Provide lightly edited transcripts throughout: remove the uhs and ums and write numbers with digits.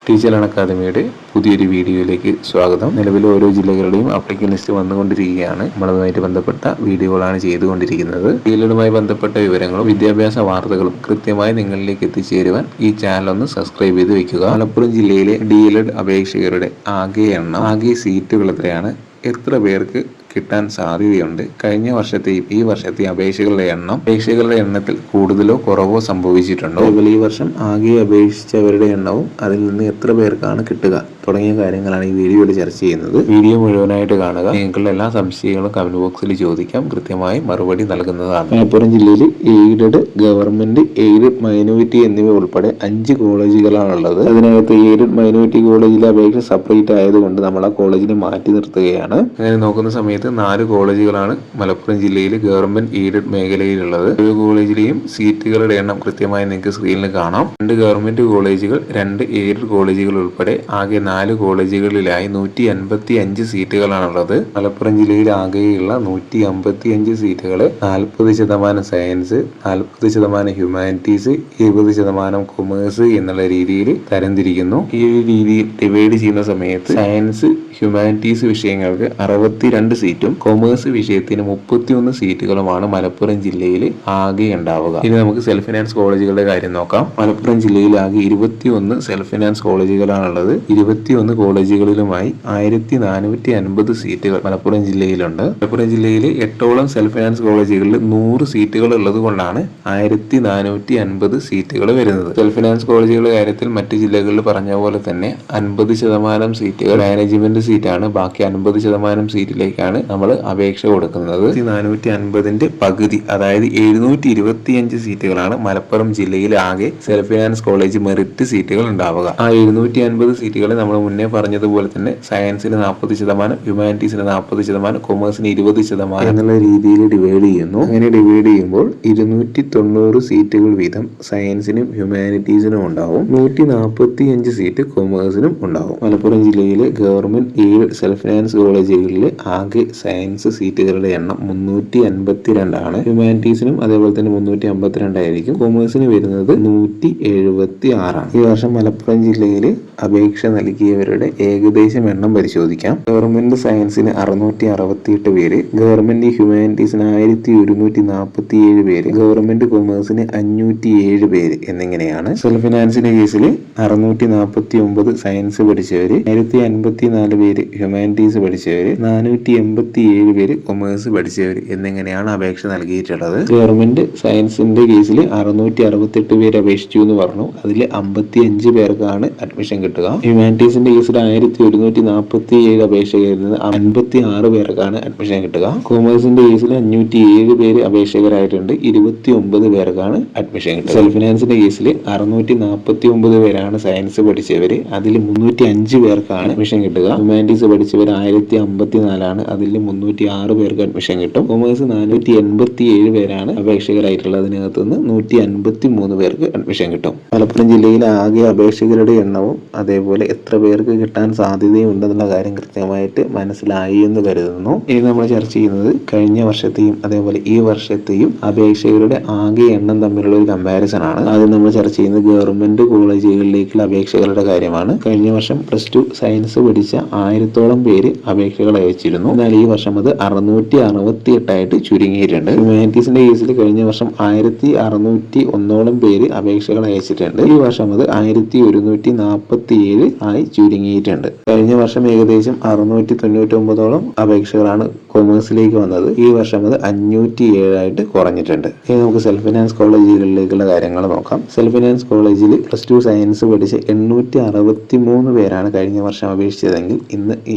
Teacher അക്കാദമിയുടെ പുതിയൊരു വീഡിയോയിലേക്ക് സ്വാഗതം. നിലവിൽ ഓരോ ജില്ലകളുടെയും അപ്ലിക്കൻ ലിസ്റ്റ് വന്നുകൊണ്ടിരിക്കുകയാണ്. നമ്മളുമായിട്ട് ബന്ധപ്പെട്ട വീഡിയോകളാണ് ചെയ്തുകൊണ്ടിരിക്കുന്നത്. ഡീലറുമായി ബന്ധപ്പെട്ട വിവരങ്ങളും വിദ്യാഭ്യാസ വാർത്തകളും കൃത്യമായി നിങ്ങളിലേക്ക് എത്തിച്ചേരുവാൻ ഈ ചാനൽ ഒന്ന് സബ്സ്ക്രൈബ് ചെയ്ത് വെക്കുക. മലപ്പുറം ജില്ലയിലെ ഡീലഡ് അപേക്ഷകരുടെ ആകെ സീറ്റുകൾ എത്രയാണ്, എത്ര പേർക്ക് കിട്ടാൻ സാധ്യതയുണ്ട്, കഴിഞ്ഞ വർഷത്തെയും ഈ വർഷത്തെയും അപേക്ഷകളുടെ എണ്ണത്തിൽ കൂടുതലോ കുറവോ സംഭവിച്ചിട്ടുണ്ടോ, അതുപോലെ ഈ വർഷം ആകെ അപേക്ഷിച്ചവരുടെ എണ്ണവും അതിൽ നിന്ന് എത്ര പേർക്കാണ് കിട്ടുക തുടങ്ങിയ കാര്യങ്ങളാണ് ഈ വീഡിയോയിൽ ചർച്ച ചെയ്യുന്നത്. വീഡിയോ മുഴുവനായിട്ട് കാണുക. നിങ്ങളുടെ എല്ലാ സംശയങ്ങളും കമന്റ് ബോക്സിൽ ചോദിക്കാം, കൃത്യമായി മറുപടി നൽകുന്നതാണ്. മലപ്പുറം ജില്ലയിൽ എയ്ഡഡ്, ഗവൺമെന്റ്, എയ്ഡഡ്, മൈനോറിറ്റി എന്നിവ ഉൾപ്പെടെ 5 കോളേജുകളാണുള്ളത്. അതിനകത്ത് എയ്ഡഡ് മൈനോറിറ്റി കോളേജിലെ അപേക്ഷ സെപ്പറേറ്റ് ആയതുകൊണ്ട് നമ്മൾ ആ കോളേജിനെ മാറ്റി നിർത്തുകയാണ്. അങ്ങനെ നോക്കുന്ന സമയത്ത് 4 കോളേജുകളാണ് മലപ്പുറം ജില്ലയിൽ ഗവൺമെന്റ് എയ്ഡഡ് മേഖലയിലുള്ളത്. ഓരോ കോളേജിലെയും സീറ്റുകളുടെ എണ്ണം കൃത്യമായി നിങ്ങൾക്ക് സ്ക്രീനിൽ കാണാം. 2 ഗവൺമെന്റ് കോളേജുകൾ, 2 എയ്ഡഡ് കോളേജുകൾ ഉൾപ്പെടെ ആകെ 4 കോളേജുകളിലായി 155 സീറ്റുകളാണുള്ളത്. മലപ്പുറം ജില്ലയിൽ ആകെയുള്ള 155 സീറ്റുകൾ 40% സയൻസ്, 40% ഹ്യൂമാനിറ്റീസ്, 20% കൊമേഴ്സ് എന്നുള്ള രീതിയിൽ തരംതിരിക്കുന്നു. ഈ ഒരു രീതിയിൽ ഡിവൈഡ് ചെയ്യുന്ന സമയത്ത് സയൻസ്, ഹ്യൂമാനിറ്റീസ് വിഷയങ്ങൾക്ക് 62 സീറ്റും കൊമേഴ്സ് വിഷയത്തിന് 31 സീറ്റുകളുമാണ് മലപ്പുറം ജില്ലയിൽ ആകെ ഉണ്ടാവുക. ഇനി നമുക്ക് സെൽഫ് ഫിനാൻസ് കോളേജുകളുടെ കാര്യം നോക്കാം. മലപ്പുറം ജില്ലയിൽ ആകെ 21 സെൽഫ് ഫിനാൻസ് കോളേജുകളാണുള്ളത്. 21 കോളേജുകളിലുമായി 1450 സീറ്റുകൾ മലപ്പുറം ജില്ലയിലുണ്ട്. മലപ്പുറം ജില്ലയിൽ 8ഓളം സെൽഫ് ഫിനാൻസ് കോളേജുകളിൽ 100 സീറ്റുകൾ ഉള്ളത് കൊണ്ടാണ് 1450 സീറ്റുകൾ വരുന്നത്. സെൽഫ് ഫിനാൻസ് കോളേജുകളുടെ കാര്യത്തിൽ മറ്റ് ജില്ലകളിൽ പറഞ്ഞ പോലെ തന്നെ 50% സീറ്റുകൾ മാനേജ്മെന്റ് സീറ്റാണ്. ബാക്കി 50% സീറ്റിലേക്കാണ് നമ്മൾ അപേക്ഷ കൊടുക്കുന്നത്. 450ന്റെ പകുതി, അതായത് 725 സീറ്റുകളാണ് മലപ്പുറം ജില്ലയിൽ ആകെ സെൽഫ് ഫിനാൻസ് കോളേജ് മെറിറ്റ് സീറ്റുകൾ ഉണ്ടാവുക. ആ 750 സീറ്റുകളെ നമ്മൾ മുന്നേ പറഞ്ഞതുപോലെ തന്നെ സയൻസിന് 40%, ഹ്യൂമാനിറ്റീസിന് 40%, കൊമേഴ്സിന് 20% എന്നുള്ള രീതിയിൽ ഡിവൈഡ് ചെയ്യുന്നു. അങ്ങനെ ഡിവൈഡ് ചെയ്യുമ്പോൾ 290 സീറ്റുകൾ വീതം സയൻസിനും ഹ്യൂമാനിറ്റീസിനും ഉണ്ടാവും. 145 സീറ്റ് കൊമേഴ്സിനും ഉണ്ടാവും. മലപ്പുറം ജില്ലയിലെ ഗവൺമെന്റ് എയ്ഡഡ് സെൽഫ് ഫിനാൻസ് കോളേജുകളിൽ ആകെ സയൻസ് സീറ്റുകളുടെ എണ്ണം 352 ആണ്. ഹ്യൂമാനിറ്റീസിനും അതേപോലെ തന്നെ 352 ആയിരിക്കും. കൊമേഴ്സിന് വരുന്നത് 176 ആണ്. ഈ വർഷം മലപ്പുറം ജില്ലയിൽ അപേക്ഷ നൽകിയവരുടെ ഏകദേശം എണ്ണം പരിശോധിക്കാം. ഗവൺമെന്റ് സയൻസിന് 668 പേര്, ഗവൺമെന്റ് ഹ്യൂമാനിറ്റീസിന് 1147 പേര്, ഗവൺമെന്റ് കൊമേഴ്സിന് 507 പേര് എന്നിങ്ങനെയാണ്. സെൽഫ് ഫിനാൻസിന്റെ കേസിൽ 649 സയൻസ് പഠിച്ചവര്, 1054 പേര് ഹ്യൂമാനിറ്റീസ് പഠിച്ചവര്, 487 പേര് കൊമേഴ്സ് പഠിച്ചവര് എന്നിങ്ങനെയാണ് അപേക്ഷ നൽകിയിട്ടുള്ളത്. ഗവൺമെന്റ് സയൻസിന്റെ കേസിൽ 668 പേര് അപേക്ഷിച്ചു എന്ന് പറഞ്ഞു. അതിൽ 55 പേർക്കാണ് അഡ്മിഷൻ കിട്ടുക. ഹ്യൂമാനിറ്റീസിന്റെ കേസിൽ 1147 അപേക്ഷകരിൽ നിന്ന് 56 പേർക്കാണ് അഡ്മിഷൻ കിട്ടുക. കൊമേഴ്സിന്റെ കേസിൽ 507 പേര് അപേക്ഷകരായിട്ടുണ്ട്. 29 പേർക്കാണ് അഡ്മിഷൻ കിട്ടുക. സെൽഫ് ഫിനാൻസിന്റെ കേസിൽ 649 പേരാണ് സയൻസ് പഠിച്ചവര്. അതിൽ 305 പേർക്കാണ് അഡ്മിഷൻ കിട്ടുക. ഹ്യൂമാനിറ്റീസ് പഠിച്ചവർ 1054 അതിൽ 306 പേർക്ക് അഡ്മിഷൻ കിട്ടും. കൊമേഴ്സ് 487 പേരാണ് അപേക്ഷകരായിട്ടുള്ളത്. അതിനകത്ത് നിന്ന് 153 പേർക്ക് അഡ്മിഷൻ കിട്ടും. മലപ്പുറം ജില്ലയിലെ ആകെ അപേക്ഷകരുടെ എണ്ണവും അതേപോലെ എത്ര പേർക്ക് കിട്ടാൻ സാധ്യതയും ഉണ്ടെന്നുള്ള കാര്യം കൃത്യമായിട്ട് മനസ്സിലായി എന്ന് കരുതുന്നു. ഇനി നമ്മൾ ചർച്ച ചെയ്യുന്നത് കഴിഞ്ഞ വർഷത്തെയും അതേപോലെ ഈ വർഷത്തെയും അപേക്ഷകരുടെ ആകെ എണ്ണം തമ്മിലുള്ള ഒരു കമ്പാരിസൺ ആണ്. ആദ്യം നമ്മൾ ചർച്ച ചെയ്യുന്നത് ഗവൺമെന്റ് കോളേജുകളിലേക്കുള്ള അപേക്ഷകളുടെ കാര്യമാണ്. കഴിഞ്ഞ വർഷം +2 സയൻസ് പഠിച്ച 1000ഓളം പേര് അപേക്ഷകൾ അയച്ചിരുന്നു. എന്നാൽ ഈ വർഷം അത് 668 ആയിട്ട് ചുരുങ്ങിയിട്ടുണ്ട്. ഹ്യൂമാനിറ്റീസിന്റെ കേസിൽ കഴിഞ്ഞ വർഷം 1601ഓളം പേര് അപേക്ഷകൾ അയച്ചിട്ടുണ്ട്. ഈ വർഷം അത് 1147 ആയി ചുരുങ്ങിയിട്ടുണ്ട്. കഴിഞ്ഞ വർഷം ഏകദേശം 699ഓളം അപേക്ഷകളാണ് കൊമേഴ്സിലേക്ക് വന്നത്. ഈ വർഷം അത് 507 ആയിട്ട് കുറഞ്ഞിട്ടുണ്ട്. ഇനി നമുക്ക് സെൽഫ് ഫിനാൻസ് കോളേജുകളിലേക്കുള്ള കാര്യങ്ങൾ നോക്കാം. സെൽഫ് ഫിനാൻസ് കോളേജിൽ +2 സയൻസ് പഠിച്ച 863 പേരാണ് കഴിഞ്ഞ വർഷം അപേക്ഷിച്ചതെങ്കിൽ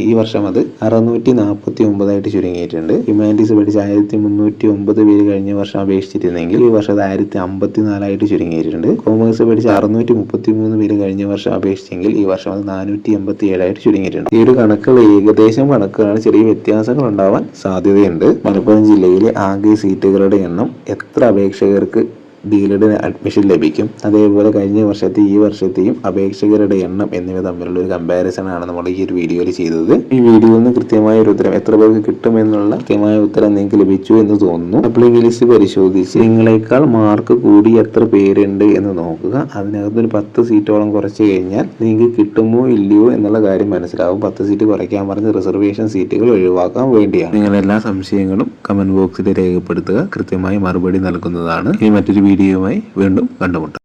ഈ വർഷം അത് 649 ആയിട്ട് ചുരുങ്ങിയിട്ടുണ്ട്. ഹ്യൂമാനിറ്റീസ് പഠിച്ച 1309 പേര് കഴിഞ്ഞ വർഷം അപേക്ഷിച്ചിരുന്നെങ്കിൽ ഈ വർഷം അത് 1054 ആയിട്ട് ചുരുങ്ങിയിട്ടുണ്ട്. കൊമേഴ്സ് പഠിച്ച 633 പേര് കഴിഞ്ഞ വർഷം അപേക്ഷിച്ചെങ്കിൽ ഈ വർഷം അത് 487 ആയിട്ട് ചുരുങ്ങിയിട്ടുണ്ട്. ഈ ഒരു കണക്കുകൾ ഏകദേശം കണക്കുകളാണ്, ചെറിയ വ്യത്യാസങ്ങൾ ഉണ്ടാവാൻ സാധ്യതയുണ്ട്. മലപ്പുറം ജില്ലയിലെ ആകെ സീറ്റുകളുടെ എണ്ണം എത്ര അപേക്ഷകർക്ക് ഡീലഡ് അഡ്മിഷൻ ലഭിക്കും. അതേപോലെ കഴിഞ്ഞ വർഷത്തെ ഈ വർഷത്തെയും അപേക്ഷകരുടെ എണ്ണം എന്നിവ തമ്മിലുള്ള ഒരു കമ്പാരിസൺ ആണ് നമ്മൾ ഈ ഒരു വീഡിയോയിൽ ചെയ്തത്. ഈ വീഡിയോയിൽ നിന്ന് കൃത്യമായ ഒരു ഉത്തരം എത്ര പേർക്ക് കിട്ടുമെന്നുള്ള കൃത്യമായ ഉത്തരം നിങ്ങൾക്ക് ലഭിച്ചു എന്ന് തോന്നുന്നു. അപ്ലിക്കേഷൻ ലിസ്റ്റ് പരിശോധിച്ച് നിങ്ങളെക്കാൾ മാർക്ക് കൂടി എത്ര പേരുണ്ട് എന്ന് നോക്കുക. അതിനകത്ത് ഒരു 10 സീറ്റോളം കുറച്ച് കഴിഞ്ഞാൽ നിങ്ങൾക്ക് കിട്ടുമോ ഇല്ലയോ എന്നുള്ള കാര്യം മനസ്സിലാവും. 10 സീറ്റ് കുറയ്ക്കാൻ പറഞ്ഞ് റിസർവേഷൻ സീറ്റുകൾ ഒഴിവാക്കാൻ വേണ്ടിയാണ്. നിങ്ങളുടെ എല്ലാ സംശയങ്ങളും കമന്റ് ബോക്സിൽ രേഖപ്പെടുത്തുക. കൃത്യമായി മറുപടി നൽകുന്നതാണ്. ഇനി മറ്റൊരു വീഡിയോയുമായി വീണ്ടും കണ്ടുമുട്ടാം.